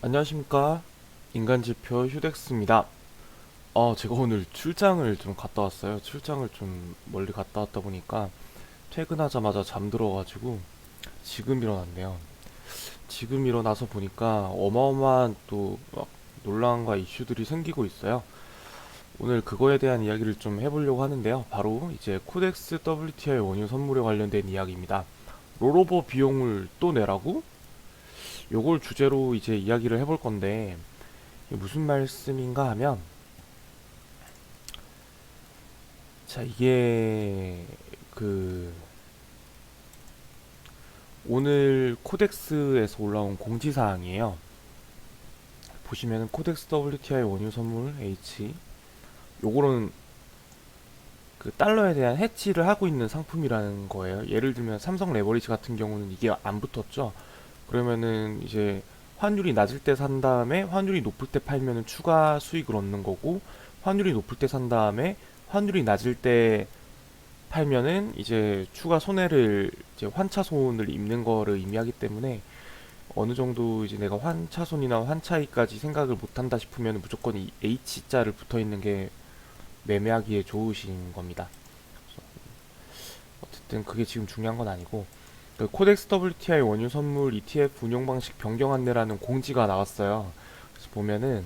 안녕하십니까. 인간지표 휴덱스입니다. 제가 오늘 출장을 좀 갔다 왔어요. 출장을 좀 멀리 갔다 왔다 보니까 퇴근하자마자 잠들어가지고 지금 일어났네요. 지금 일어나서 보니까 어마어마한 또 막 논란과 이슈들이 생기고 있어요. 오늘 그거에 대한 이야기를 좀 해보려고 하는데요. 바로 이제 코덱스 WTI 원유 선물에 관련된 이야기입니다. 롤오버 비용을 또 내라고? 요걸 주제로 이제 이야기를 해볼 건데 이게 무슨 말씀인가 하면, 자, 이게 그 오늘 코덱스에서 올라온 공지사항이에요. 보시면은 코덱스 WTI 원유 선물 H, 요거는 그 달러에 대한 해치를 하고 있는 상품이라는 거예요. 예를 들면 삼성 레버리지 같은 경우는 이게 안 붙었죠. 그러면은 이제 환율이 낮을 때 산 다음에 환율이 높을 때 팔면은 추가 수익을 얻는 거고, 환율이 높을 때 산 다음에 환율이 낮을 때 팔면은 이제 추가 손해를, 이제 환차손을 입는 거를 의미하기 때문에 어느 정도 이제 내가 환차손이나 환차익까지 생각을 못 한다 싶으면 무조건 이 H자를 붙어 있는 게 매매하기에 좋으신 겁니다. 어쨌든 그게 지금 중요한 건 아니고, 그 코덱스 WTI 원유 선물 ETF 운용 방식 변경 안내라는 공지가 나왔어요. 그래서 보면은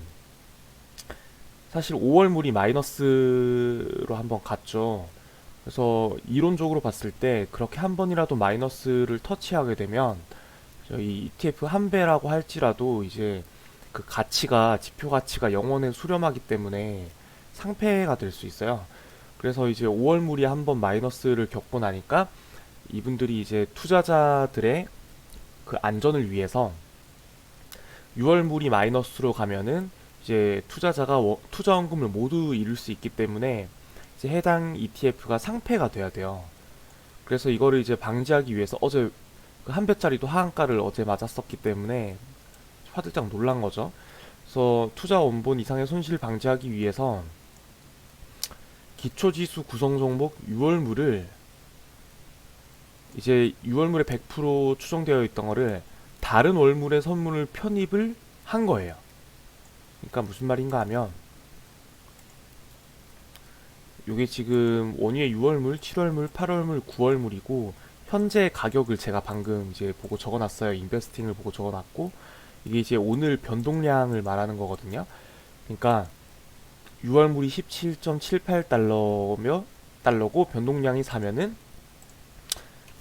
사실 5월물이 마이너스로 한번 갔죠. 그래서 이론적으로 봤을 때 그렇게 한 번이라도 마이너스를 터치하게 되면 저희 ETF 한 배라고 할지라도 이제 그 가치가, 지표 가치가 영원에 수렴하기 때문에 상패가 될 수 있어요. 그래서 이제 5월물이 한 번 마이너스를 겪고 나니까 이분들이 이제 투자자들의 그 안전을 위해서 6월물이 마이너스로 가면은 이제 투자자가 투자원금을 모두 잃을 수 있기 때문에 이제 해당 ETF가 상패가 돼야 돼요. 그래서 이거를 이제 방지하기 위해서 어제 그 한 배짜리도 하한가를 어제 맞았었기 때문에 화들짝 놀란 거죠. 그래서 투자 원본 이상의 손실 방지하기 위해서 기초지수 구성 종목 6월물을, 이제 6월물에 100% 추정되어 있던 거를 다른 월물의 선물을 편입을 한 거예요. 그러니까 무슨 말인가 하면, 요게 지금 원유의 6월물, 7월물, 8월물, 9월물이고 현재 가격을 제가 방금 이제 보고 적어놨어요. 인베스팅을 보고 적어놨고, 이게 이제 오늘 변동량을 말하는 거거든요. 그러니까 6월물이 17.78달러며 달러고 변동량이 사면은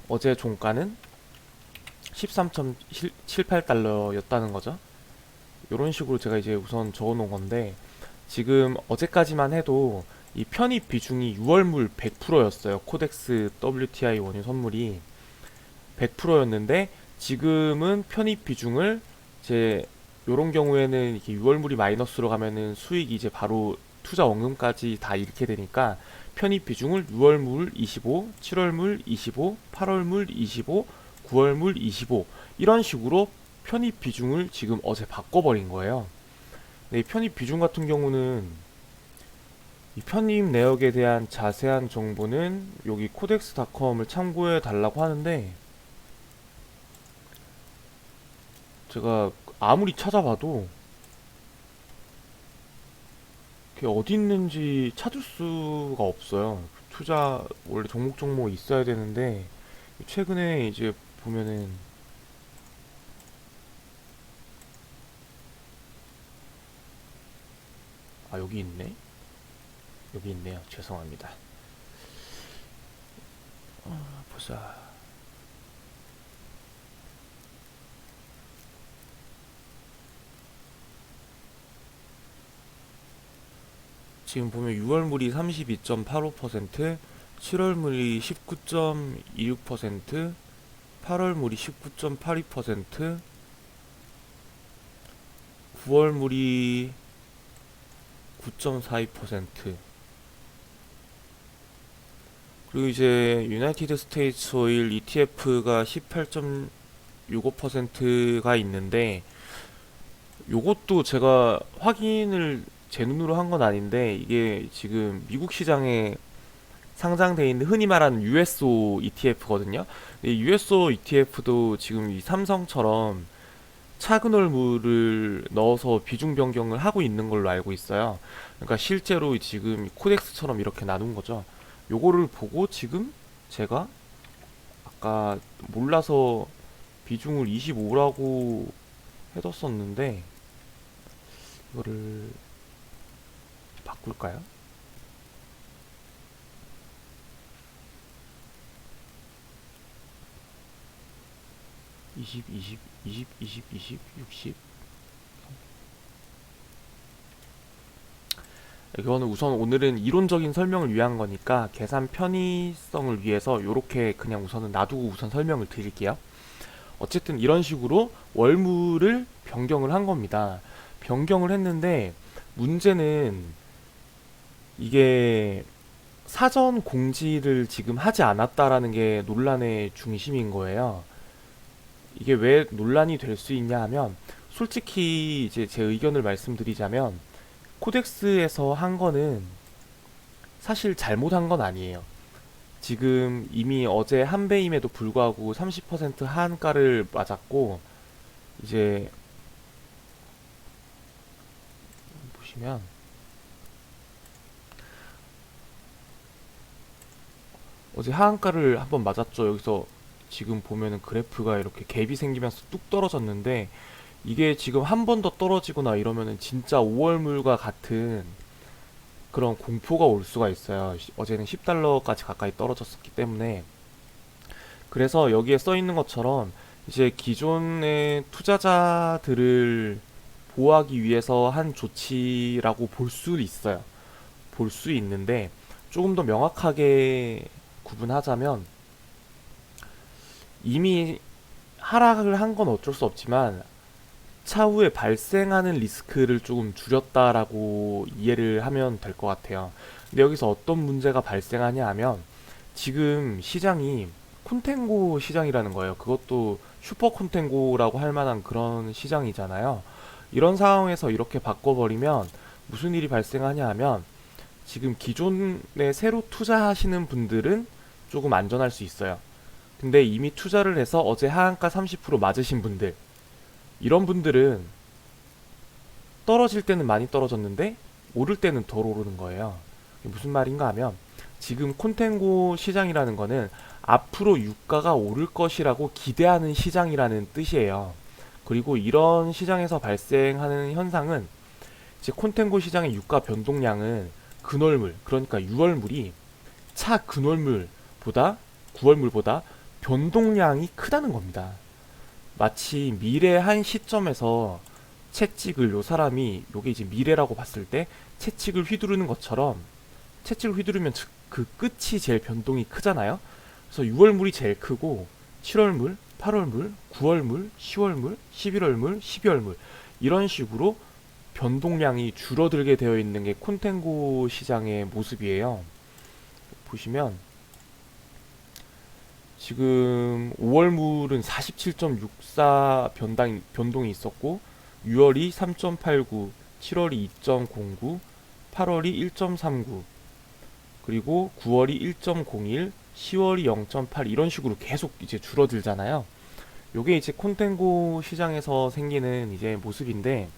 어제 종가는 13.78달러였다는 거죠. 이런 식으로 제가 이제 우선 적어 놓은 건데, 지금 어제까지만 해도 이 편입 비중이 6월물 100%였어요. 코덱스 WTI 원유 선물이 100%였는데 지금은 편입 비중을, 제 요런 경우에는 이렇게 6월물이 마이너스로 가면은 수익이 이제 바로 투자 원금까지 다 잃게 되니까 편입 비중을 6월물 25, 7월물 25, 8월물 25, 9월물 25 이런 식으로 편입 비중을 지금 어제 바꿔버린 거예요. 근데 이 편입 비중 같은 경우는, 이 편입 내역에 대한 자세한 정보는 여기 코덱스닷컴을 참고해 달라고 하는데, 제가 아무리 찾아봐도 그게 어디 있는지 찾을 수가 없어요. 투자 원래 종목 있어야 되는데 최근에 이제 보면은, 아, 여기 있네. 여기 있네요. 죄송합니다. 보자. 지금 보면 6월물이 32.85%, 7월물이 19.26%, 8월물이 19.82%, 9월물이 9.42%, 그리고 이제 유나이티드 스테이츠 오일 ETF가 18.65%가 있는데, 요것도 제가 확인을 제 눈으로 한 건 아닌데 이게 지금 미국 시장에 상장돼 있는 흔히 말하는 USO ETF거든요. 이 USO ETF도 지금 이 삼성처럼 차근월물을 넣어서 비중 변경을 하고 있는 걸로 알고 있어요. 그러니까 실제로 지금 코덱스처럼 이렇게 나눈 거죠. 요거를 보고 지금 제가 아까 몰라서 비중을 25라고 해뒀었는데 이거를 바꿀까요? 20, 20, 20, 20, 20, 60. 이거는 우선 오늘은 이론적인 설명을 위한 거니까 계산 편의성을 위해서 이렇게 그냥 우선은 놔두고 우선 설명을 드릴게요. 어쨌든 이런 식으로 월물을 변경을 한 겁니다. 변경을 했는데 문제는 이게 사전 공지를 지금 하지 않았다라는 게 논란의 중심인 거예요. 이게 왜 논란이 될 수 있냐 하면 솔직히 이제 제 의견을 말씀드리자면 코덱스에서 한 거는 사실 잘못한 건 아니에요. 지금 이미 어제 한배임에도 불구하고 30% 하한가를 맞았고 이제 보시면 어제 하한가를 한번 맞았죠. 여기서 지금 보면은 그래프가 이렇게 갭이 생기면서 뚝 떨어졌는데 이게 지금 한 번 더 떨어지거나 이러면은 진짜 5월물과 같은 그런 공포가 올 수가 있어요. 어제는 10달러까지 가까이 떨어졌었기 때문에. 그래서 여기에 써 있는 것처럼 이제 기존의 투자자들을 보호하기 위해서 한 조치라고 볼 수 있어요. 볼 수 있는데 조금 더 명확하게 구분하자면 이미 하락을 한 건 어쩔 수 없지만 차후에 발생하는 리스크를 조금 줄였다라고 이해를 하면 될 것 같아요. 근데 여기서 어떤 문제가 발생하냐 하면 지금 시장이 콘텐고 시장이라는 거예요. 그것도 슈퍼 콘텐고라고 할 만한 그런 시장이잖아요. 이런 상황에서 이렇게 바꿔버리면 무슨 일이 발생하냐 하면 지금 기존에 새로 투자하시는 분들은 조금 안전할 수 있어요. 근데 이미 투자를 해서 어제 하한가 30% 맞으신 분들, 이런 분들은 떨어질 때는 많이 떨어졌는데 오를 때는 덜 오르는 거예요. 이게 무슨 말인가 하면 지금 콘텐고 시장이라는 거는 앞으로 유가가 오를 것이라고 기대하는 시장이라는 뜻이에요. 그리고 이런 시장에서 발생하는 현상은 이제 콘텐고 시장의 유가 변동량은 근월물, 그러니까 6월물이 차 근월물보다 9월물보다 변동량이 크다는 겁니다. 마치 미래 한 시점에서 채찍을 요 사람이 요게 이제 미래라고 봤을 때 채찍을 휘두르는 것처럼 채찍을 휘두르면 그 끝이 제일 변동이 크잖아요. 그래서 6월물이 제일 크고 7월물, 8월물, 9월물, 10월물, 11월물, 12월물 이런 식으로 변동량이 줄어들게 되어 있는 게 콘텐고 시장의 모습이에요. 보시면 지금 5월물은 47.64 변동이 있었고 6월이 3.89, 7월이 2.09, 8월이 1.39, 그리고 9월이 1.01, 10월이 0.8 이런 식으로 계속 이제 줄어들잖아요. 요게 이제 콘텐고 시장에서 생기는 이제 모습인데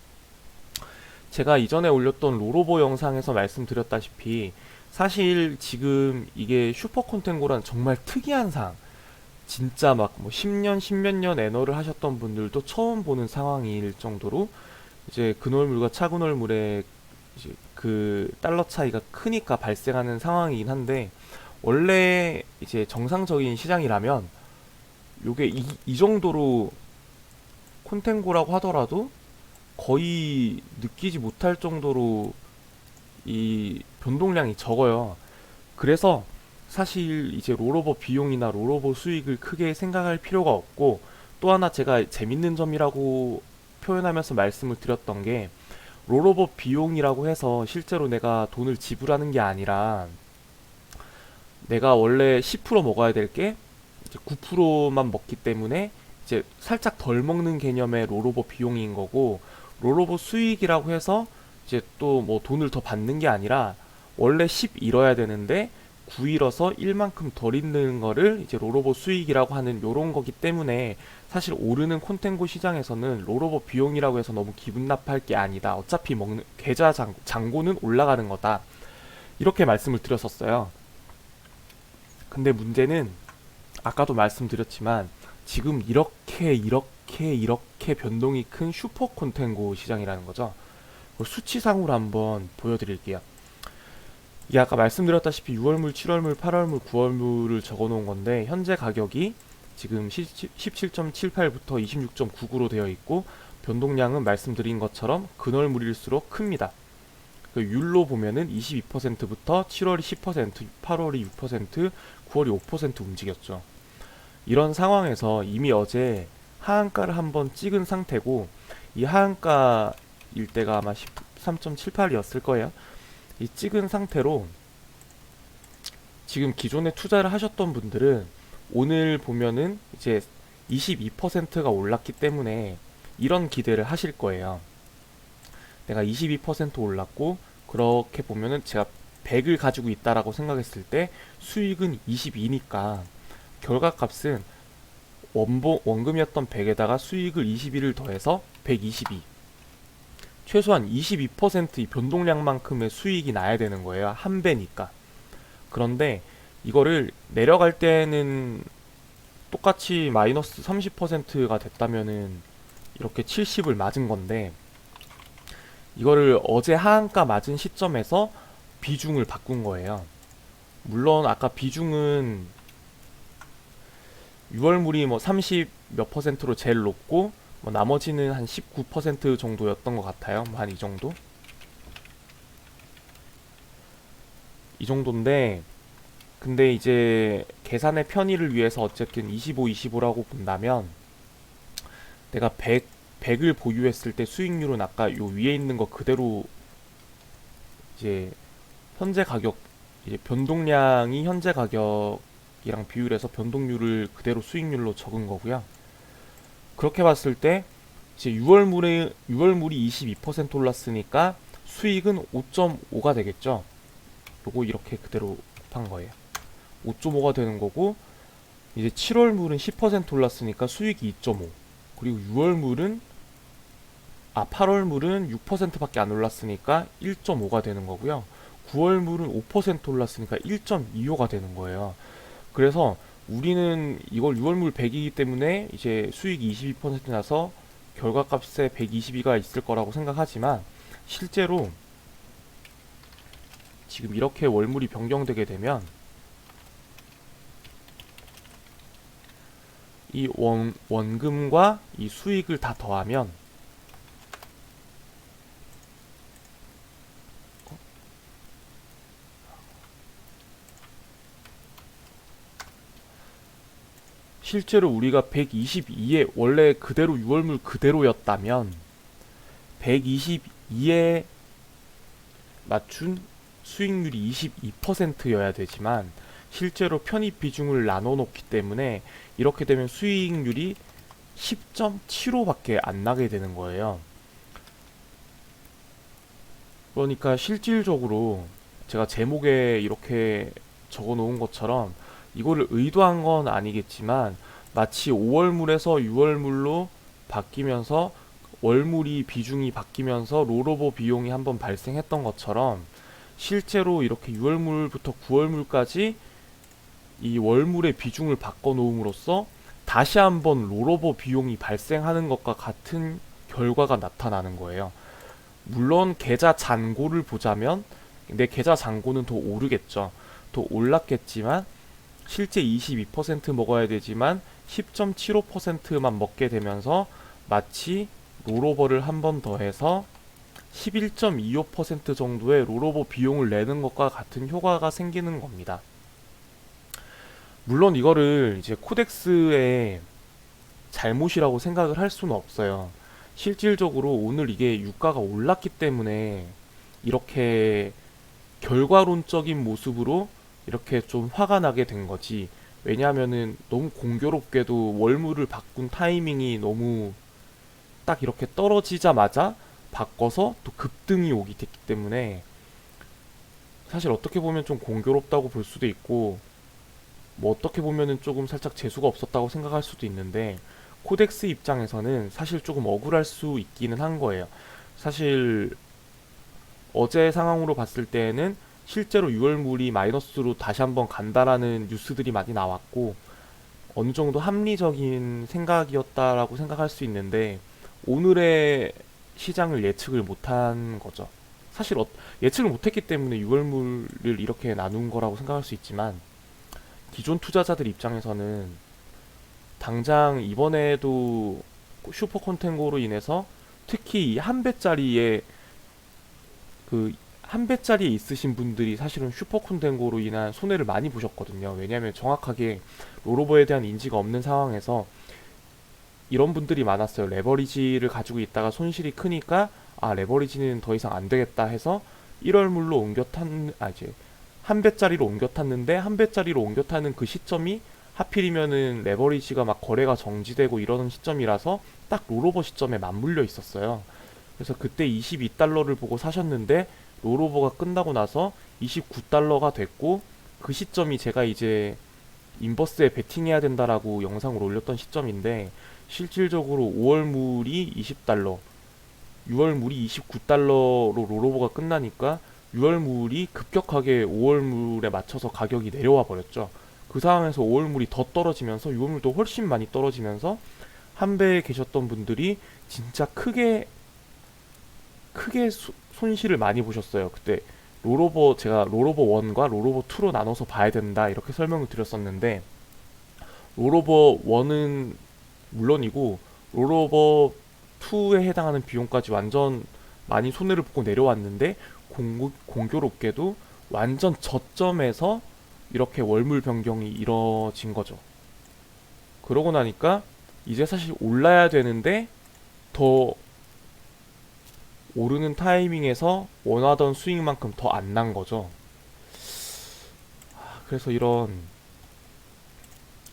제가 이전에 올렸던 로로보 영상에서 말씀드렸다시피 사실 지금 이게 슈퍼 콘텐고란 정말 특이한 상 진짜 막 뭐 10년, 10몇 년 애너를 하셨던 분들도 처음 보는 상황일 정도로 이제 근월물과 차근월물의 이제 그 달러 차이가 크니까 발생하는 상황이긴 한데 원래 이제 정상적인 시장이라면 요게 이 정도로 콘텐고라고 하더라도 거의 느끼지 못할 정도로 이 변동량이 적어요. 그래서 사실 이제 롤오버 비용이나 롤오버 수익을 크게 생각할 필요가 없고 또 하나 제가 재밌는 점이라고 표현하면서 말씀을 드렸던 게 롤오버 비용이라고 해서 실제로 내가 돈을 지불하는 게 아니라 내가 원래 10% 먹어야 될 게 이제 9%만 먹기 때문에 이제 살짝 덜 먹는 개념의 롤오버 비용인 거고 롤오버 수익이라고 해서 이제 또 뭐 돈을 더 받는 게 아니라 원래 10 잃어야 되는데 9일어서 1만큼 덜 있는 거를 이제 롤오버 수익이라고 하는 요런 거기 때문에 사실 오르는 콘텐고 시장에서는 롤오버 비용이라고 해서 너무 기분 나빠할 게 아니다. 어차피 먹는 계좌 잔고는 올라가는 거다. 이렇게 말씀을 드렸었어요. 근데 문제는 아까도 말씀드렸지만 지금 이렇게 변동이 큰 슈퍼 콘텐고 시장이라는 거죠. 수치상으로 한번 보여드릴게요. 이게 아까 말씀드렸다시피 6월물, 7월물, 8월물, 9월물을 적어 놓은 건데 현재 가격이 지금 17.78부터 26.99로 되어 있고 변동량은 말씀드린 것처럼 근월물일수록 큽니다. 그 율로 보면은 22%부터 7월이 10%, 8월이 6%, 9월이 5% 움직였죠. 이런 상황에서 이미 어제 하한가를 한번 찍은 상태고 이 하한가일 때가 아마 13.78이었을 거예요. 이 찍은 상태로 지금 기존에 투자를 하셨던 분들은 오늘 보면은 이제 22%가 올랐기 때문에 이런 기대를 하실 거예요. 내가 22% 올랐고 그렇게 보면은 제가 100을 가지고 있다라고 생각했을 때 수익은 22니까 결과값은 원금이었던 100에다가 수익을 21을 더해서 122. 최소한 22%의 변동량만큼의 수익이 나야 되는 거예요. 한 배니까. 그런데 이거를 내려갈 때는 똑같이 마이너스 30%가 됐다면은 이렇게 70을 맞은 건데 이거를 어제 하한가 맞은 시점에서 비중을 바꾼 거예요. 물론 아까 비중은 6월물이 뭐 30 몇 퍼센트로 제일 높고 뭐 나머지는 한 19% 정도였던 것 같아요. 한 이 정도? 이 정도인데 근데 이제 계산의 편의를 위해서 어쨌든 25, 25라고 본다면 내가 100을 보유했을 때 수익률은 아까 요 위에 있는 거 그대로 이제 현재 가격 이제 변동량이 현재 가격이랑 비율해서 변동률을 그대로 수익률로 적은 거고요. 그렇게 봤을 때 이제 6월물이 22% 올랐으니까 수익은 5.5가 되겠죠. 요거 이렇게 그대로 곱한 거예요. 5.5가 되는 거고 이제 7월물은 10% 올랐으니까 수익이 2.5. 그리고 8월물은 6%밖에 안 올랐으니까 1.5가 되는 거고요. 9월물은 5% 올랐으니까 1.25가 되는 거예요. 그래서 우리는 이걸 6월물 100이기 때문에 이제 수익이 22% 나서 결과값에 122가 있을 거라고 생각하지만 실제로 지금 이렇게 월물이 변경되게 되면 이 원금과 이 수익을 다 더하면 실제로 우리가 122에 원래 그대로 6월물 그대로였다면 122에 맞춘 수익률이 22%여야 되지만 실제로 편입 비중을 나눠 놓기 때문에 이렇게 되면 수익률이 10.75밖에 안 나게 되는 거예요. 그러니까 실질적으로 제가 제목에 이렇게 적어 놓은 것처럼 이거를 의도한 건 아니겠지만 마치 5월물에서 6월물로 바뀌면서 월물이 비중이 바뀌면서 롤오버 비용이 한번 발생했던 것처럼 실제로 이렇게 6월물부터 9월물까지 이 월물의 비중을 바꿔 놓음으로써 다시 한번 롤오버 비용이 발생하는 것과 같은 결과가 나타나는 거예요. 물론 계좌 잔고를 보자면 내 계좌 잔고는 더 오르겠죠. 더 올랐겠지만 실제 22% 먹어야 되지만 10.75%만 먹게 되면서 마치 롤오버를 한 번 더해서 11.25% 정도의 롤오버 비용을 내는 것과 같은 효과가 생기는 겁니다. 물론 이거를 이제 코덱스의 잘못이라고 생각을 할 수는 없어요. 실질적으로 오늘 이게 유가가 올랐기 때문에 이렇게 결과론적인 모습으로 이렇게 좀 화가 나게 된 거지. 왜냐하면은 너무 공교롭게도 월물을 바꾼 타이밍이 너무 딱 이렇게 떨어지자마자 바꿔서 또 급등이 오기 됐기 때문에 사실 어떻게 보면 좀 공교롭다고 볼 수도 있고, 뭐 어떻게 보면은 조금 살짝 재수가 없었다고 생각할 수도 있는데, 코덱스 입장에서는 사실 조금 억울할 수 있기는 한 거예요. 사실 어제 상황으로 봤을 때에는 실제로 6월물이 마이너스로 다시 한번 간다라는 뉴스들이 많이 나왔고, 어느 정도 합리적인 생각이었다라고 생각할 수 있는데, 오늘의 시장을 예측을 못한 거죠. 사실 예측을 못했기 때문에 6월물을 이렇게 나눈 거라고 생각할 수 있지만, 기존 투자자들 입장에서는 당장 이번에도 슈퍼 콘텐고로 인해서 특히 이 한 배짜리에 그 한 배짜리에 있으신 분들이 사실은 슈퍼 콘텐고로 인한 손해를 많이 보셨거든요. 왜냐하면 정확하게 롤오버에 대한 인지가 없는 상황에서 이런 분들이 많았어요. 레버리지를 가지고 있다가 손실이 크니까 아 레버리지는 더 이상 안 되겠다 해서 1월물로 이제 한 배짜리로 옮겨 탔는데 한 배짜리로 옮겨 타는 그 시점이 하필이면은 레버리지가 막 거래가 정지되고 이러는 시점이라서 딱 롤오버 시점에 맞물려 있었어요. 그래서 그때 22달러를 보고 사셨는데 롤오버가 끝나고 나서 29달러가 됐고, 그 시점이 제가 이제 인버스에 베팅해야 된다라고 영상을 올렸던 시점인데, 실질적으로 5월물이 20달러, 6월물이 29달러로 롤오버가 끝나니까 6월물이 급격하게 5월물에 맞춰서 가격이 내려와 버렸죠. 그 상황에서 5월물이 더 떨어지면서 6월물도 훨씬 많이 떨어지면서 한 배에 계셨던 분들이 진짜 크게 손실을 많이 보셨어요. 그때 제가 롤오버 1과 롤오버 2로 나눠서 봐야 된다 이렇게 설명을 드렸었는데, 롤오버 1은 물론이고 롤오버 2에 해당하는 비용까지 완전 많이 손해를 보고 내려왔는데, 공교롭게도 완전 저점에서 이렇게 월물 변경이 이뤄진 거죠. 그러고 나니까 이제 사실 올라야 되는데 더 오르는 타이밍에서 원하던 수익만큼 더 안 난 거죠. 그래서 이런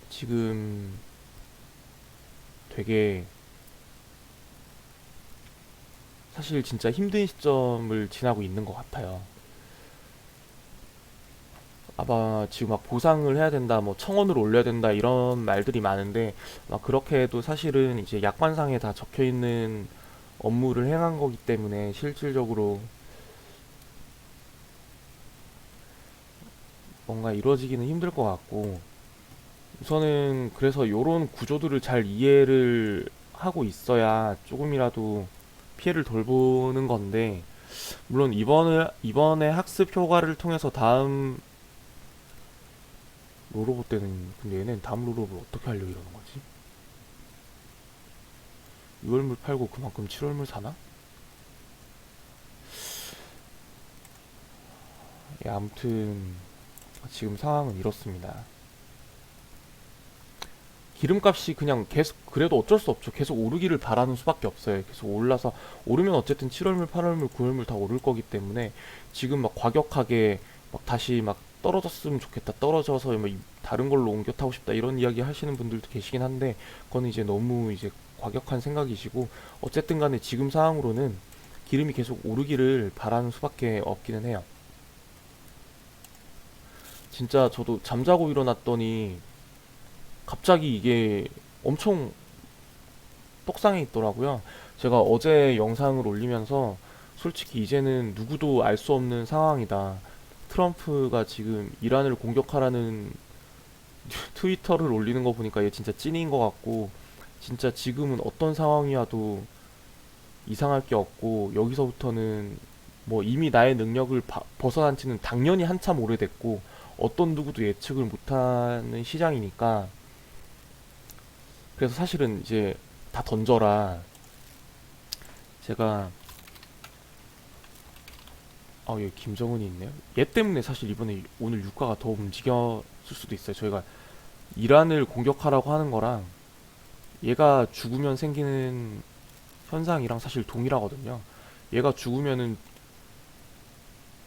지금 되게 사실 진짜 힘든 시점을 지나고 있는 것 같아요. 아마 지금 막 보상을 해야 된다, 뭐 청원을 올려야 된다 이런 말들이 많은데, 막 그렇게 해도 사실은 이제 약관상에 다 적혀 있는 업무를 행한 거기 때문에 실질적으로 뭔가 이루어지기는 힘들 것 같고, 우선은 그래서 요런 구조들을 잘 이해를 하고 있어야 조금이라도 피해를 덜 보는 건데, 물론 이번에 학습 효과를 통해서 다음 롤오버 때는, 근데 얘는 다음 롤오버를 어떻게 하려고 이러는 거지? 6월물 팔고 그만큼 7월물 사나? 예, 아무튼 지금 상황은 이렇습니다. 기름값이 그냥 계속, 그래도 어쩔 수 없죠. 계속 오르기를 바라는 수밖에 없어요. 계속 올라서, 오르면 어쨌든 7월물, 8월물, 9월물 다 오를 거기 때문에 지금 막 과격하게 막 다시 막 떨어졌으면 좋겠다, 떨어져서 뭐 다른 걸로 옮겨 타고 싶다 이런 이야기 하시는 분들도 계시긴 한데, 그거는 이제 너무 이제 과격한 생각이시고, 어쨌든 간에 지금 상황으로는 기름이 계속 오르기를 바라는 수밖에 없기는 해요. 진짜 저도 잠자고 일어났더니 갑자기 이게 엄청 떡상해 있더라고요. 제가 어제 영상을 올리면서 솔직히 이제는 누구도 알 수 없는 상황이다. 트럼프가 지금 이란을 공격하라는 트위터를 올리는 거 보니까 얘 진짜 찐인 것 같고, 진짜 지금은 어떤 상황이어도 이상할 게 없고, 여기서부터는 뭐 이미 나의 능력을 벗어난 지는 당연히 한참 오래됐고, 어떤 누구도 예측을 못하는 시장이니까, 그래서 사실은 이제 다 던져라. 제가 여기 김정은이 있네요. 얘 때문에 사실 이번에 오늘 유가가 더 움직였을 수도 있어요. 저희가 이란을 공격하라고 하는 거랑 얘가 죽으면 생기는 현상이랑 사실 동일하거든요. 얘가 죽으면은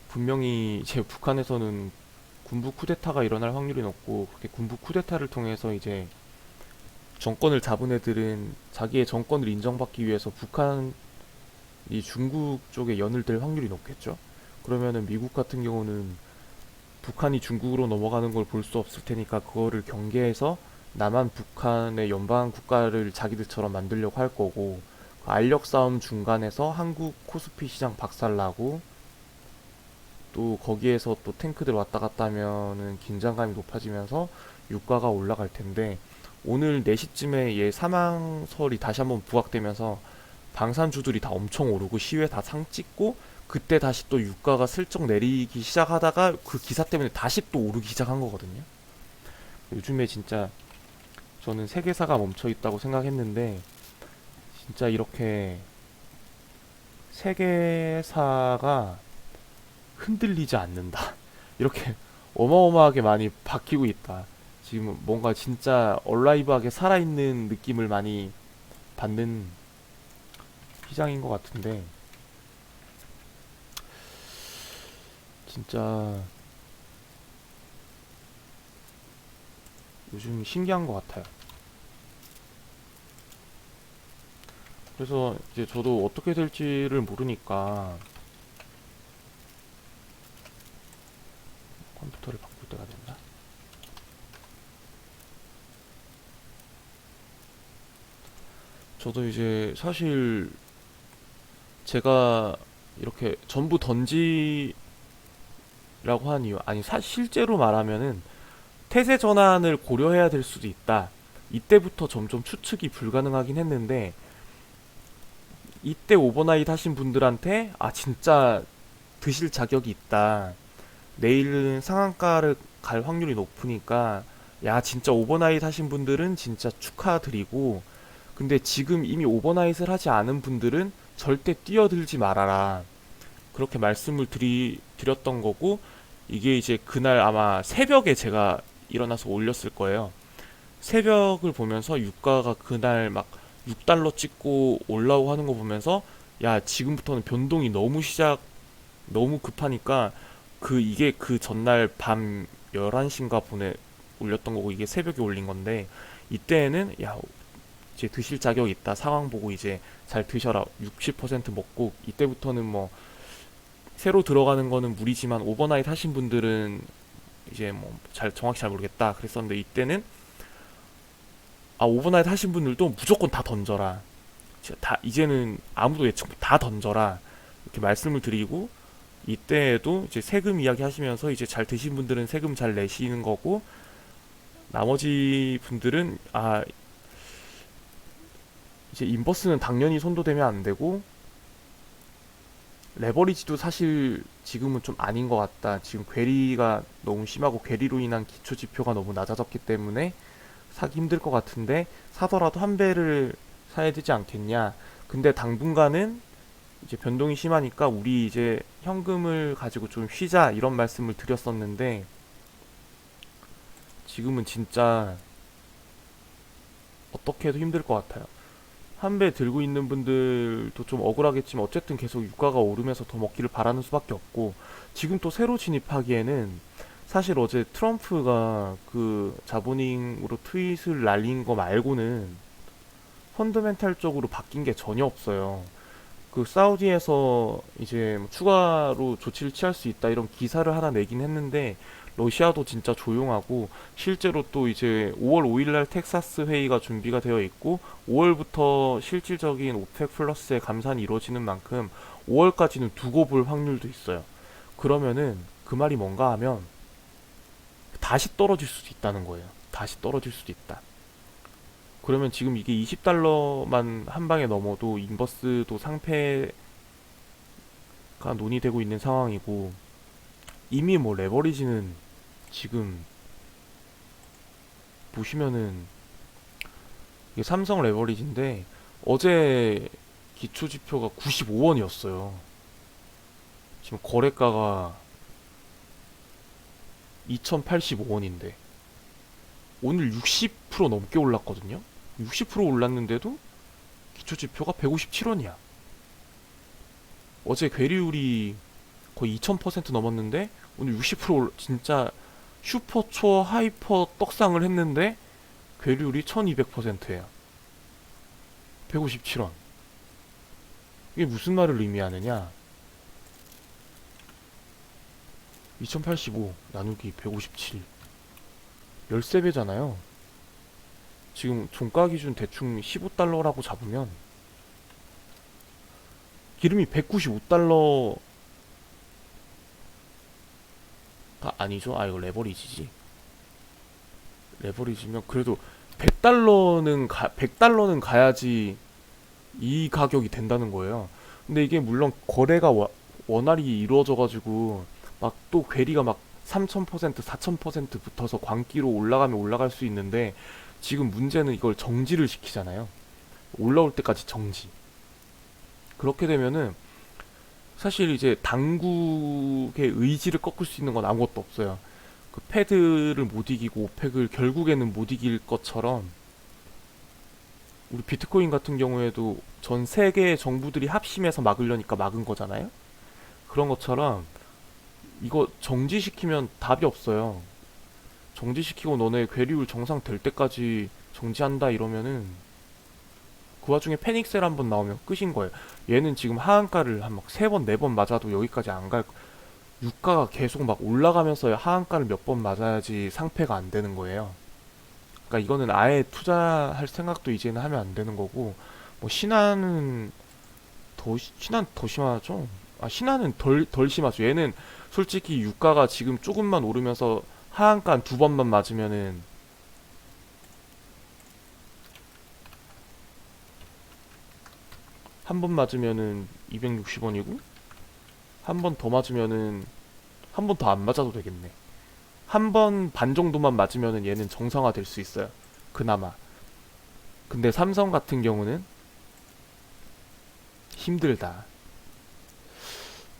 분명히 이제 북한에서는 군부 쿠데타가 일어날 확률이 높고, 그렇게 군부 쿠데타를 통해서 이제 정권을 잡은 애들은 자기의 정권을 인정받기 위해서 북한이 중국 쪽에 연을 들 확률이 높겠죠. 그러면은 미국 같은 경우는 북한이 중국으로 넘어가는 걸 볼 수 없을 테니까 그거를 경계해서 남한 북한의 연방 국가를 자기들처럼 만들려고 할 거고, 그 알력 싸움 중간에서 한국 코스피 시장 박살나고 또 거기에서 또 탱크들 왔다 갔다 하면은 긴장감이 높아지면서 유가가 올라갈 텐데, 오늘 4시쯤에 얘 사망설이 다시 한번 부각되면서 방산주들이 다 엄청 오르고 시외 다 상 찍고, 그때 다시 또 유가가 슬쩍 내리기 시작하다가 그 기사 때문에 다시 또 오르기 시작한 거거든요. 요즘에 진짜 저는 세계사가 멈춰 있다고 생각했는데, 진짜 이렇게 세계사가 흔들리지 않는다. 이렇게 어마어마하게 많이 바뀌고 있다. 지금 뭔가 진짜 얼라이브하게 살아있는 느낌을 많이 받는 시장인 것 같은데, 진짜 요즘 신기한 것 같아요. 그래서 이제 저도 어떻게 될지를 모르니까 컴퓨터를 바꿀 때가 됐나? 저도 이제 사실 제가 이렇게 전부 던지라고 한 이유, 아니 실제로 말하면은 태세 전환을 고려해야 될 수도 있다. 이때부터 점점 추측이 불가능하긴 했는데, 이때 오버나잇 하신 분들한테 아 진짜 드실 자격이 있다. 내일은 상한가를 갈 확률이 높으니까 야 진짜 오버나잇 하신 분들은 진짜 축하드리고, 근데 지금 이미 오버나잇을 하지 않은 분들은 절대 뛰어들지 말아라. 그렇게 말씀을 드렸던 거고, 이게 이제 그날 아마 새벽에 제가 일어나서 올렸을 거예요. 새벽을 보면서 유가가 그날 막 6달러 찍고 올라오고 하는 거 보면서 야 지금부터는 변동이 너무 급하니까, 이게 그 전날 밤 11시인가 보내 올렸던 거고, 이게 새벽에 올린 건데, 이때는 야 이제 드실 자격 있다, 상황 보고 이제 잘 드셔라, 60% 먹고, 이때부터는 뭐 새로 들어가는 거는 무리지만 오버나잇 하신 분들은 이제 뭐 잘 정확히 잘 모르겠다 그랬었는데, 이때는 아 오버나잇 하신 분들도 무조건 다 던져라, 다 이제는 아무도 예측 다 던져라, 이렇게 말씀을 드리고, 이때에도 이제 세금 이야기 하시면서 이제 잘 드신 분들은 세금 잘 내시는 거고, 나머지 분들은 아 이제 인버스는 당연히 손도 대면 안 되고, 레버리지도 사실 지금은 좀 아닌 것 같다. 지금 괴리가 너무 심하고 괴리로 인한 기초 지표가 너무 낮아졌기 때문에 사기 힘들 것 같은데, 사더라도 한 배를 사야 되지 않겠냐. 근데 당분간은 이제 변동이 심하니까 우리 이제 현금을 가지고 좀 쉬자, 이런 말씀을 드렸었는데, 지금은 진짜 어떻게 해도 힘들 것 같아요. 한 배 들고 있는 분들도 좀 억울하겠지만 어쨌든 계속 유가가 오르면서 더 먹기를 바라는 수밖에 없고, 지금 또 새로 진입하기에는 사실 어제 트럼프가 그 자보닝으로 트윗을 날린 거 말고는 펀더멘탈적으로 바뀐 게 전혀 없어요. 그 사우디에서 이제 뭐 추가로 조치를 취할 수 있다 이런 기사를 하나 내긴 했는데, 러시아도 진짜 조용하고, 실제로 또 이제 5월 5일날 텍사스 회의가 준비가 되어 있고, 5월부터 실질적인 오펙 플러스의 감산이 이루어지는 만큼 5월까지는 두고 볼 확률도 있어요. 그러면은 그 말이 뭔가 하면 다시 떨어질 수도 있다는 거예요. 다시 떨어질 수도 있다. 그러면 지금 이게 20달러만 한 방에 넘어도 인버스도 상패가 논의되고 있는 상황이고, 이미 뭐 레버리지는 지금 보시면은 이게 삼성 레버리지인데, 어제 기초 지표가 95원이었어요. 지금 거래가가 2085원인데 오늘 60% 넘게 올랐거든요. 60% 올랐는데도 기초 지표가 157원이야. 어제 괴리율이 거의 2000% 넘었는데 오늘 60% 진짜 슈퍼 초 하이퍼 떡상을 했는데 괴리율이 1200%예요. 157원. 이게 무슨 말을 의미하느냐? 2085 나누기 157 13배잖아요. 지금 종가 기준 대충 15달러라고 잡으면 기름이 195달러가 아니죠. 아, 이거 레버리지지. 레버리지면 그래도 100달러는 가야지 이 가격이 된다는 거예요. 근데 이게 물론 거래가 원활히 이루어져가지고 막 또 괴리가 막 3000%, 4000% 붙어서 광기로 올라가면 올라갈 수 있는데 지금 문제는 이걸 정지를 시키잖아요. 올라올 때까지 정지. 그렇게 되면은 사실 이제 당국의 의지를 꺾을 수 있는 건 아무것도 없어요. 그 패드를 못 이기고 오펙을 결국에는 못 이길 것처럼 우리 비트코인 같은 경우에도 전 세계의 정부들이 합심해서 막으려니까 막은 거잖아요. 그런 것처럼 이거 정지시키면 답이 없어요. 정지시키고 너네 괴리율 정상 될 때까지 정지한다 이러면은 그 와중에 페닉셀 한번 나오면 끝인 거예요. 얘는 지금 하한가를 한 막 세 번, 네 번 맞아도 여기까지 안 갈, 유가가 계속 막 올라가면서 하한가를 몇 번 맞아야지 상패가 안 되는 거예요. 그러니까 이거는 아예 투자할 생각도 이제는 하면 안 되는 거고, 뭐 신한 더 심하죠? 아, 신한은 덜 심하죠. 얘는 솔직히 유가가 지금 조금만 오르면서 하한가 한 두 번만 맞으면은 한 번 맞으면은 260원이고 한 번 더 맞으면은 한 번 더 안 맞아도 되겠네. 한 번 반 정도만 맞으면은 얘는 정상화 될 수 있어요. 그나마. 근데 삼성 같은 경우는 힘들다.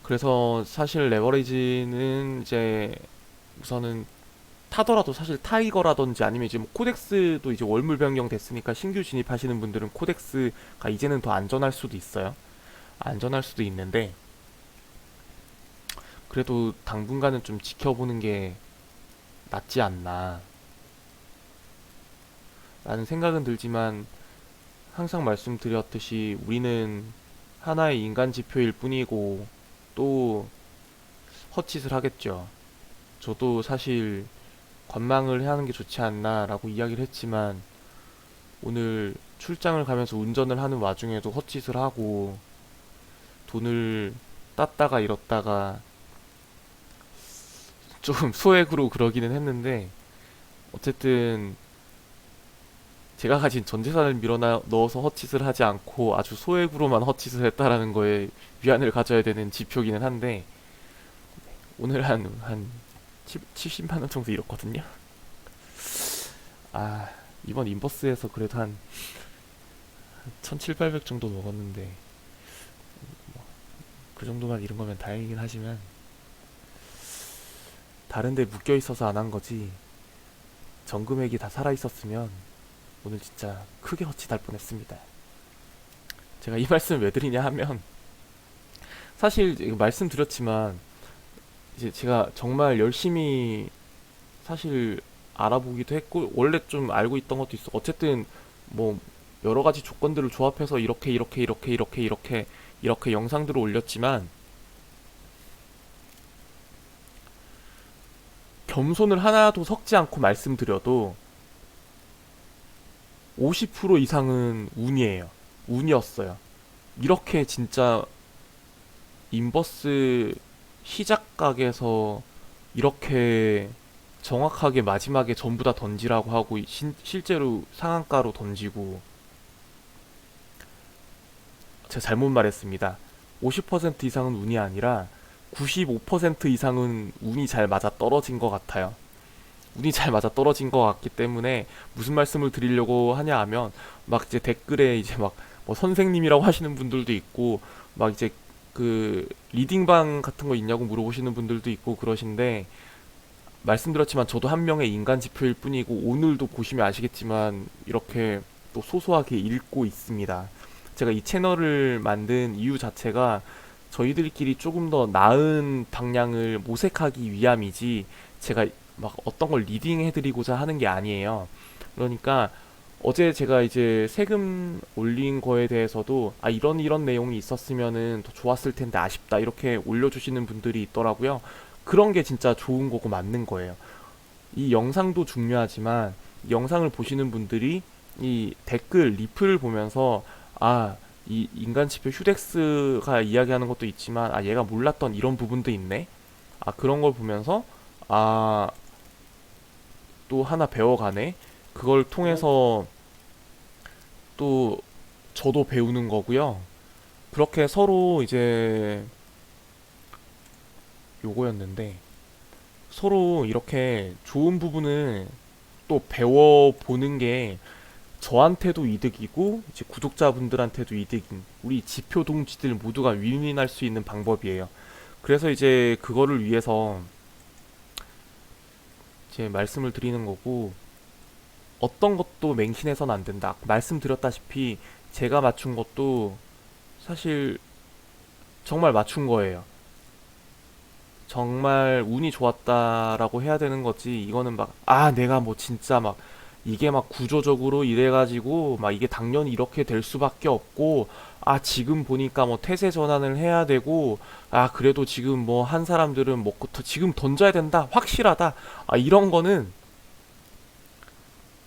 그래서 사실 레버리지는 이제 우선은 타더라도 사실 타이거라든지 아니면 이제 뭐 코덱스도 이제 월물 변경 됐으니까 신규 진입하시는 분들은 코덱스가 이제는 더 안전할 수도 있어요. 안전할 수도 있는데 그래도 당분간은 좀 지켜보는 게 낫지 않나 라는 생각은 들지만 항상 말씀드렸듯이 우리는 하나의 인간 지표일 뿐이고 또 헛짓을 하겠죠. 저도 사실 관망을 하는 게 좋지 않나라고 이야기를 했지만 오늘 출장을 가면서 운전을 하는 와중에도 헛짓을 하고 돈을 땄다가 잃었다가 좀 소액으로 그러기는 했는데 어쨌든 제가 가진 전 재산을 밀어 넣어서 헛짓을 하지 않고 아주 소액으로만 헛짓을 했다라는 거에 위안을 가져야 되는 지표기는 한데 오늘 한 70만 원 정도 잃었거든요. 아, 이번 인버스에서 그래도 한 1700, 800 정도 먹었는데 그 정도만 잃은 거면 다행이긴 하지만 다른데 묶여 있어서 안 한 거지 전 금액이 다 살아 있었으면 오늘 진짜 크게 헛짓할 뻔했습니다. 제가 이 말씀을 왜 드리냐 하면 사실 말씀드렸지만 이제 제가 정말 열심히 사실 알아보기도 했고 원래 좀 알고 있던 것도 있어. 어쨌든 뭐 여러 가지 조건들을 조합해서 이렇게 영상들을 올렸지만 겸손을 하나도 섞지 않고 말씀드려도 50% 이상은 운이에요. 운이었어요. 이렇게 진짜 인버스 시작각에서 이렇게 정확하게 마지막에 전부 다 던지라고 하고 실제로 상한가로 던지고 제가 잘못 말했습니다. 50% 이상은 운이 아니라 95% 이상은 운이 잘 맞아 떨어진 것 같아요. 운이 잘 맞아 떨어진 것 같기 때문에 무슨 말씀을 드리려고 하냐 하면 막 이제 댓글에 이제 막 뭐 선생님이라고 하시는 분들도 있고 막 이제 그 리딩방 같은 거 있냐고 물어보시는 분들도 있고 그러신데 말씀드렸지만 저도 한 명의 인간 지표일 뿐이고 오늘도 보시면 아시겠지만 이렇게 또 소소하게 읽고 있습니다. 제가 이 채널을 만든 이유 자체가 저희들끼리 조금 더 나은 방향을 모색하기 위함이지 제가 막 어떤 걸 리딩해드리고자 하는 게 아니에요. 그러니까 어제 제가 이제 세금 올린 거에 대해서도 아 이런 내용이 있었으면은 더 좋았을 텐데 아쉽다 이렇게 올려주시는 분들이 있더라고요. 그런 게 진짜 좋은 거고 맞는 거예요. 이 영상도 중요하지만 이 영상을 보시는 분들이 이 댓글 리플을 보면서 아, 이 인간지표 휴덱스가 이야기하는 것도 있지만 아, 얘가 몰랐던 이런 부분도 있네. 아, 그런 걸 보면서 아, 또 하나 배워가네. 그걸 통해서 또 저도 배우는 거고요. 그렇게 서로 이제 요거였는데 서로 이렇게 좋은 부분을 또 배워보는 게 저한테도 이득이고 이제 구독자분들한테도 이득인 우리 지표 동지들 모두가 윈윈할 수 있는 방법이에요. 그래서 이제 그거를 위해서 이제 말씀을 드리는 거고 어떤 것도 맹신해서는 안 된다. 말씀드렸다시피 제가 맞춘 것도 사실 정말 맞춘 거예요. 정말 운이 좋았다라고 해야 되는 거지. 이거는 막, 아, 내가 뭐 진짜 막, 이게 막 구조적으로 이래가지고, 막 이게 당연히 이렇게 될 수밖에 없고, 아, 지금 보니까 뭐 태세 전환을 해야 되고, 아, 그래도 지금 뭐 한 사람들은 먹고, 지금 던져야 된다. 확실하다. 아, 이런 거는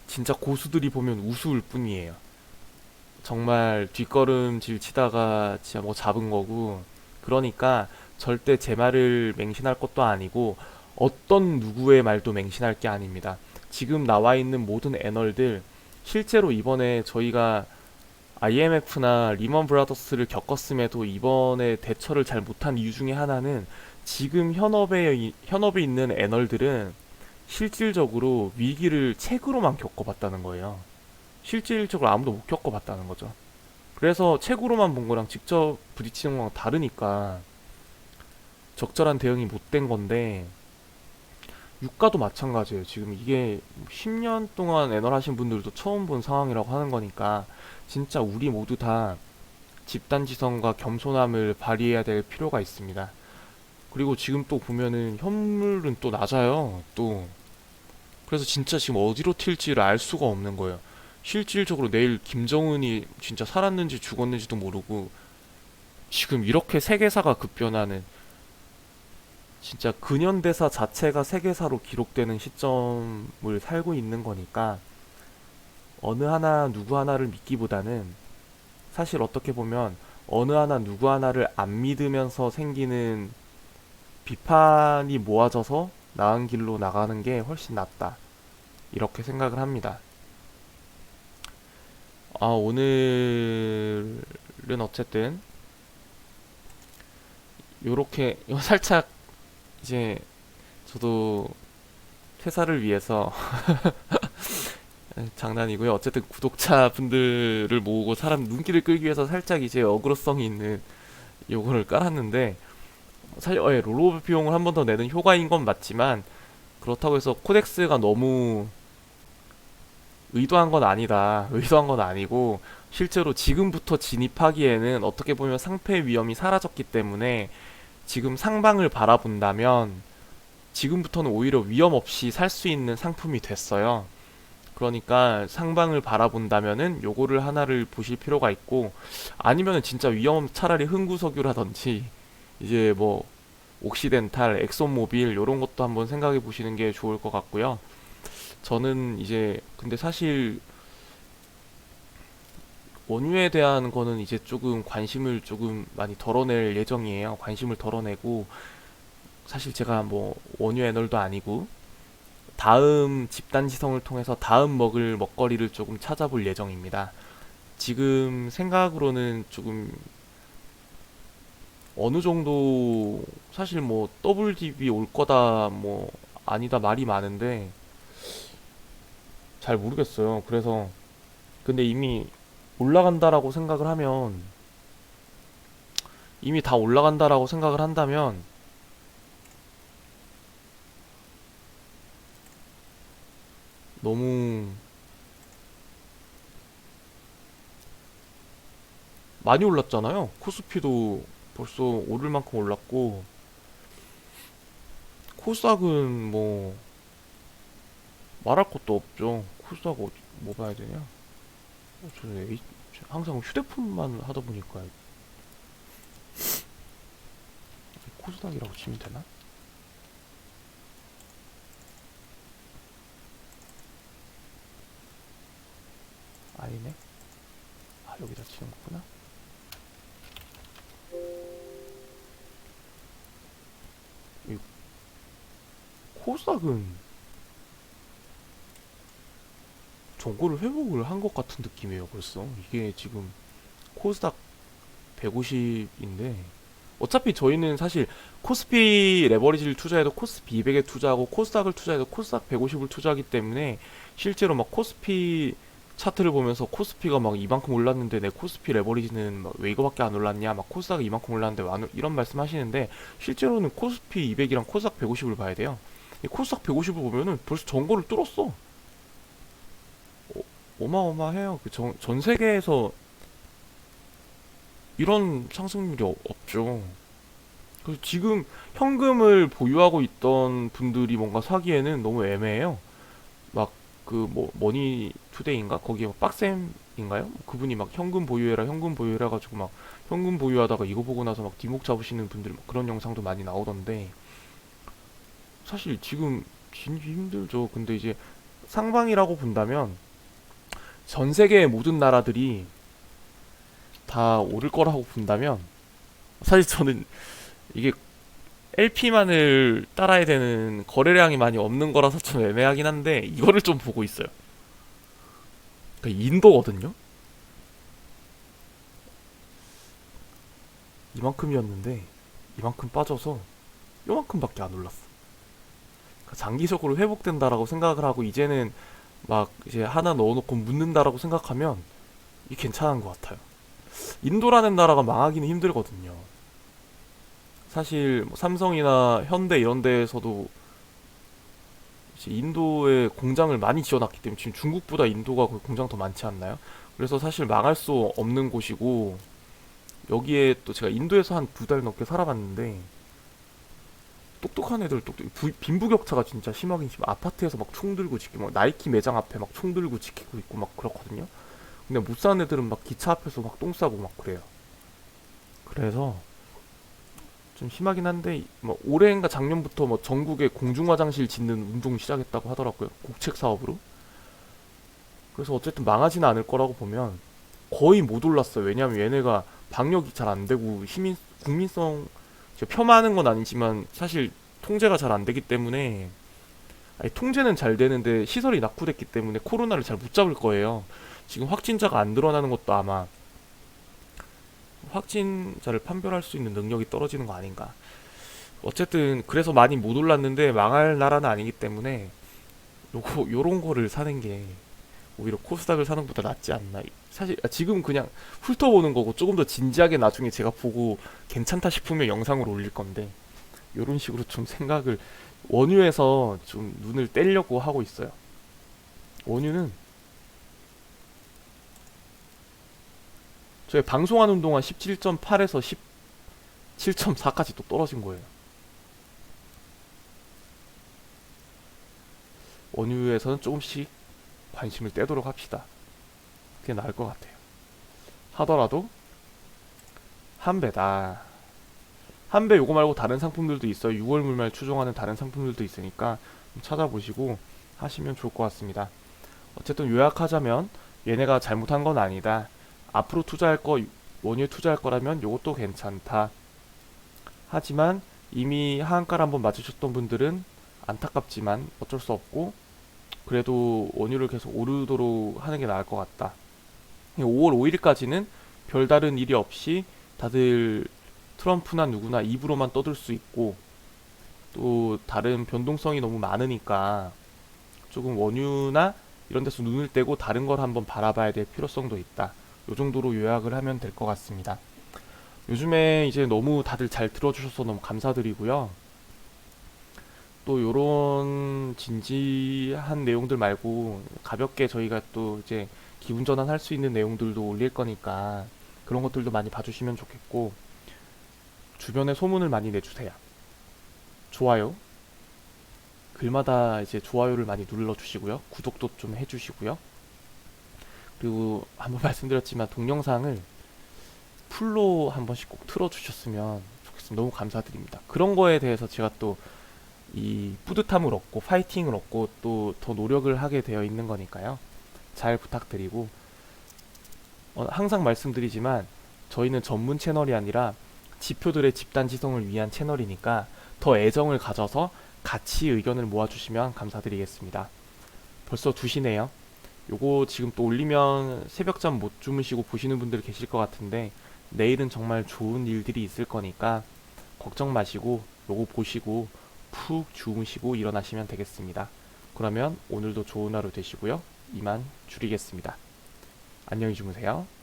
진짜 고수들이 보면 우스울 뿐이에요. 정말 뒷걸음질 치다가 진짜 뭐 잡은 거고 그러니까 절대 제 말을 맹신할 것도 아니고 어떤 누구의 말도 맹신할 게 아닙니다. 지금 나와 있는 모든 애널들 실제로 이번에 저희가 IMF나 리먼 브라더스를 겪었음에도 이번에 대처를 잘 못한 이유 중에 하나는 지금 현업에 있는 애널들은 실질적으로 위기를 책으로만 겪어봤다는 거예요. 실질적으로 아무도 못 겪어봤다는 거죠. 그래서 책으로만 본 거랑 직접 부딪히는 거랑 다르니까 적절한 대응이 못 된 건데 유가도 마찬가지예요. 지금 이게 10년 동안 애널 하신 분들도 처음 본 상황이라고 하는 거니까 진짜 우리 모두 다 집단지성과 겸손함을 발휘해야 될 필요가 있습니다. 그리고 지금 또 보면은 현물은 또 낮아요. 또 그래서 진짜 지금 어디로 튈지를 알 수가 없는 거예요. 실질적으로 내일 김정은이 진짜 살았는지 죽었는지도 모르고 지금 이렇게 세계사가 급변하는 진짜 근현대사 자체가 세계사로 기록되는 시점을 살고 있는 거니까 어느 하나 누구 하나를 믿기보다는 사실 어떻게 보면 어느 하나 누구 하나를 안 믿으면서 생기는 비판이 모아져서 나은 길로 나가는 게 훨씬 낫다. 이렇게 생각을 합니다. 아, 오늘은 어쨌든 요렇게 살짝 이제 저도 퇴사를 위해서 장난이고요. 어쨌든 구독자분들을 모으고 사람 눈길을 끌기 위해서 살짝 이제 어그로성이 있는 요거를 깔았는데 사실 롤오버 비용을 한 번 더 내는 효과인 건 맞지만 그렇다고 해서 코덱스가 너무 의도한 건 아니다. 의도한 건 아니고 실제로 지금부터 진입하기에는 어떻게 보면 상패 위험이 사라졌기 때문에 지금 상방을 바라본다면 지금부터는 오히려 위험 없이 살 수 있는 상품이 됐어요. 그러니까 상방을 바라본다면은 요거를 하나를 보실 필요가 있고 아니면은 진짜 위험 차라리 흥구석유라든지 이제 뭐 옥시덴탈, 엑소모빌 요런 것도 한번 생각해 보시는 게 좋을 것 같고요. 저는 이제 근데 사실 원유에 대한 거는 이제 조금 관심을 조금 많이 덜어낼 예정이에요. 관심을 덜어내고 사실 제가 뭐 원유 애널도 아니고 다음 집단 지성을 통해서 다음 먹을 먹거리를 조금 찾아볼 예정입니다. 지금 생각으로는 조금 어느 정도 사실 뭐 WDB 올 거다 뭐 아니다 말이 많은데 잘 모르겠어요. 그래서 근데 이미 올라간다라고 생각을 하면 이미 다 올라간다라고 생각을 한다면 너무 많이 올랐잖아요. 코스피도 벌써 오를 만큼 올랐고 코스닥은 뭐 말할 것도 없죠. 코스닥 뭐 봐야 되냐? 저는 항상 휴대폰만 하다 보니까 코스닥이라고 치면 되나? 아니네. 아, 여기다 치는 거구나. 이 코스닥은 정보를 회복을 한 것 같은 느낌이에요. 벌써 이게 지금 코스닥 150인데 어차피 저희는 사실 코스피 레버리지를 투자해도 코스피 200에 투자하고 코스닥을 투자해도 코스닥 150을 투자하기 때문에 실제로 막 코스피 차트를 보면서 코스피가 막 이만큼 올랐는데 내 코스피 레버리지는 막 왜 이거밖에 안 올랐냐, 막 코스닥이 이만큼 올랐는데 왜 이런 말씀 하시는데 실제로는 코스피 200이랑 코스닥 150을 봐야 돼요. 이 코스닥 150을 보면은 벌써 전고를 뚫었어. 어마어마해요. 전 세계에서 이런 상승률이 없죠. 그래서 지금 현금을 보유하고 있던 분들이 뭔가 사기에는 너무 애매해요. 막 그 뭐 머니 투데이인가 거기에 막 빡셈인가요? 그분이 막 현금 보유해라 가지고 막 현금 보유하다가 이거 보고 나서 막 뒷목 잡으시는 분들 막 그런 영상도 많이 나오던데 사실 지금 진입이 힘들죠. 근데 이제 상방이라고 본다면 전 세계의 모든 나라들이 다 오를 거라고 본다면 사실 저는 이게 LP만을 따라야 되는 거래량이 많이 없는 거라서 좀 애매하긴 한데 이거를 좀 보고 있어요. 그러니까 인도거든요. 이만큼이었는데 이만큼 빠져서 요만큼밖에 안 올랐어. 그러니까 장기적으로 회복된다라고 생각을 하고 이제는 막 이제 하나 넣어놓고 묻는다라고 생각하면 이게 괜찮은 것 같아요. 인도라는 나라가 망하기는 힘들거든요. 사실 뭐 삼성이나 현대 이런 데에서도 이제 인도에 공장을 많이 지어놨기 때문에 지금 중국보다 인도가 그 공장 더 많지 않나요? 그래서 사실 망할 수 없는 곳이고 여기에 또 제가 인도에서 한 2달 넘게 살아봤는데 똑똑한 애들 빈부격차가 진짜 심하긴 심해. 아파트에서 막 총 들고 지키고 막 나이키 매장 앞에 막 총 들고 지키고 있고 막 그렇거든요. 근데 못 사는 애들은 막 기차 앞에서 막 똥 싸고 막 그래요. 그래서 좀 심하긴 한데 뭐 올해인가 작년부터 뭐 전국에 공중 화장실 짓는 운동 시작했다고 하더라고요. 국책 사업으로. 그래서 어쨌든 망하지는 않을 거라고 보면 거의 못 올랐어요. 왜냐하면 얘네가 방역이 잘 안 되고 국민성 폄하하는 건 아니지만 사실 통제가 잘 안 되기 때문에 아니, 통제는 잘 되는데 시설이 낙후됐기 때문에 코로나를 잘 못 잡을 거예요. 지금 확진자가 안 드러나는 것도 아마 확진자를 판별할 수 있는 능력이 떨어지는 거 아닌가. 어쨌든 그래서 많이 못 올랐는데 망할 나라는 아니기 때문에 요런 거를 사는 게 오히려 코스닥을 사는 것보다 낫지 않나. 사실 지금 그냥 훑어보는 거고 조금 더 진지하게 나중에 제가 보고 괜찮다 싶으면 영상으로 올릴 건데 요런 식으로 좀 생각을 원유에서 좀 눈을 떼려고 하고 있어요. 원유는 저희 방송하는 동안 17.8에서 17.4까지 또 떨어진 거예요. 원유에서는 조금씩 관심을 떼도록 합시다. 그게 나을 것 같아요. 하더라도 한배다. 한배 요거 말고 다른 상품들도 있어요. 6월 물말 추종하는 다른 상품들도 있으니까 좀 찾아보시고 하시면 좋을 것 같습니다. 어쨌든 요약하자면 얘네가 잘못한 건 아니다. 앞으로 원유에 투자할 거라면 요것도 괜찮다. 하지만 이미 하한가를 한번 맞으셨던 분들은 안타깝지만 어쩔 수 없고 그래도 원유를 계속 오르도록 하는 게 나을 것 같다. 5월 5일까지는 별다른 일이 없이 다들 트럼프나 누구나 입으로만 떠들 수 있고 또 다른 변동성이 너무 많으니까 조금 원유나 이런 데서 눈을 떼고 다른 걸 한번 바라봐야 될 필요성도 있다. 요 정도로 요약을 하면 될 것 같습니다. 요즘에 이제 너무 다들 잘 들어주셔서 너무 감사드리고요. 또 요런 진지한 내용들 말고 가볍게 저희가 또 이제 기분 전환할 수 있는 내용들도 올릴 거니까 그런 것들도 많이 봐주시면 좋겠고 주변에 소문을 많이 내주세요. 좋아요. 글마다 이제 좋아요를 많이 눌러주시고요. 구독도 좀 해주시고요. 그리고 한번 말씀드렸지만 동영상을 풀로 한 번씩 꼭 틀어주셨으면 좋겠습니다. 너무 감사드립니다. 그런 거에 대해서 제가 또 이 뿌듯함을 얻고 파이팅을 얻고 또 더 노력을 하게 되어 있는 거니까요. 잘 부탁드리고 항상 말씀드리지만 저희는 전문 채널이 아니라 지표들의 집단 지성을 위한 채널이니까 더 애정을 가져서 같이 의견을 모아주시면 감사드리겠습니다. 벌써 2시네요. 요거 지금 또 올리면 새벽잠 못 주무시고 보시는 분들 계실 것 같은데 내일은 정말 좋은 일들이 있을 거니까 걱정 마시고 요거 보시고 푹 주무시고 일어나시면 되겠습니다. 그러면 오늘도 좋은 하루 되시고요. 이만 줄이겠습니다. 안녕히 주무세요.